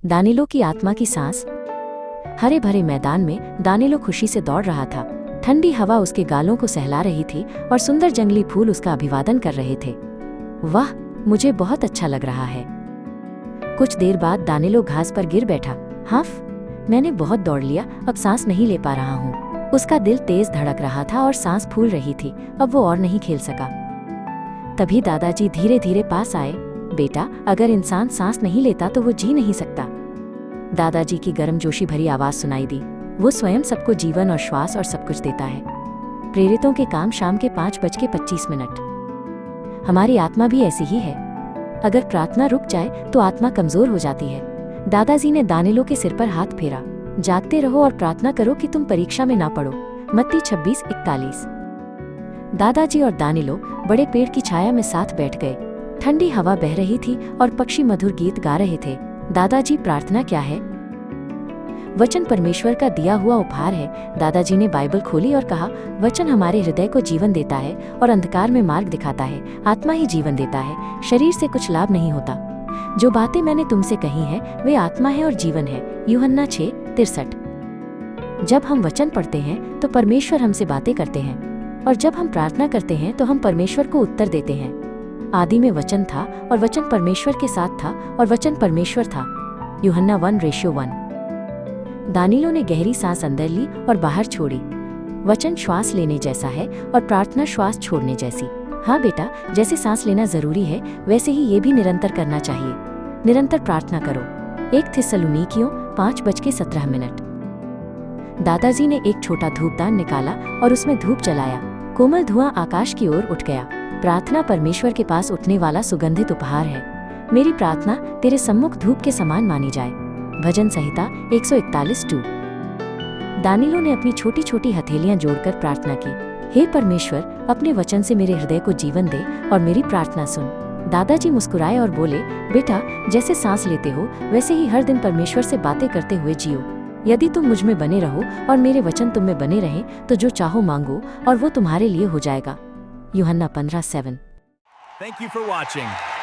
दानिलो की आत्मा की सांस। हरे भरे मैदान में दानिलो खुशी से दौड़ रहा था। ठंडी हवा उसके गालों को सहला रही थी और सुंदर जंगली फूल उसका अभिवादन कर रहे थे। वाह, मुझे बहुत अच्छा लग रहा है। कुछ देर बाद दानिलो घास पर गिर बैठा। हाफ, मैंने बहुत दौड़ लिया, अब सांस नहीं ले पा रहा हूँ। उसका दिल तेज धड़क रहा था और सांस फूल रही थी। अब वो और नहीं खेल सका। तभी दादाजी धीरे धीरे पास आए। बेटा, अगर इंसान सांस नहीं लेता तो वो जी नहीं सकता। दादाजी की गर्मजोशी भरी आवाज सुनाई दी। वो स्वयं सबको जीवन और श्वास और सब कुछ देता है। प्रेरितों के काम शाम के 5:25। हमारी आत्मा भी ऐसी ही है। अगर प्रार्थना रुक जाए तो आत्मा कमजोर हो जाती है। दादाजी ने दानिलो के सिर पर हाथ फेरा। जागते रहो और प्रार्थना करो कि तुम परीक्षा में ना पड़ो। मत्ती 26:41। दादाजी और दानिलो बड़े पेड़ की छाया में साथ बैठ गए। ठंडी हवा बह रही थी और पक्षी मधुर गीत गा रहे थे। दादाजी, प्रार्थना क्या है? वचन परमेश्वर का दिया हुआ उपहार है। दादाजी ने बाइबल खोली और कहा, वचन हमारे हृदय को जीवन देता है और अंधकार में मार्ग दिखाता है। आत्मा ही जीवन देता है, शरीर से कुछ लाभ नहीं होता। जो बातें मैंने तुमसे कही हैं वे आत्मा है और जीवन है। यूहन्ना 6:63। जब हम वचन पढ़ते हैं तो परमेश्वर हमसे बातें करते हैं, और जब हम प्रार्थना करते हैं तो हम परमेश्वर को उत्तर देते हैं। आदि में वचन था और वचन परमेश्वर के साथ था और वचन परमेश्वर था। यूहन्ना 1:1। दानिलो ने गहरी सांस अंदर ली और बाहर छोड़ी। वचन श्वास लेने जैसा है और प्रार्थना श्वास छोड़ने जैसी। हाँ बेटा, जैसे सांस लेना जरूरी है वैसे ही ये भी निरंतर करना चाहिए। निरंतर प्रार्थना करो। 1 थिस्सलुनीकियों 5:17। दादाजी ने एक छोटा धूपदान निकाला और उसमें धूप जलाया। कोमल धुआं आकाश की ओर उठ गया। प्रार्थना परमेश्वर के पास उठने वाला सुगंधित उपहार है। मेरी प्रार्थना तेरे सम्मुख धूप के समान मानी जाए। भजन संहिता 141:2। दानिलो ने अपनी छोटी छोटी हथेलियां जोड़कर प्रार्थना की। हे परमेश्वर, अपने वचन से मेरे हृदय को जीवन दे और मेरी प्रार्थना सुन। दादाजी मुस्कुराए और बोले, बेटा, जैसे सांस लेते हो वैसे ही हर दिन परमेश्वर से बातें करते हुए जियो। यदि तुम मुझ में बने रहो और मेरे वचन तुम में बने रहें तो जो चाहो मांगो और वो तुम्हारे लिए हो जाएगा। यूहन्ना 15:7। Thank you for watching.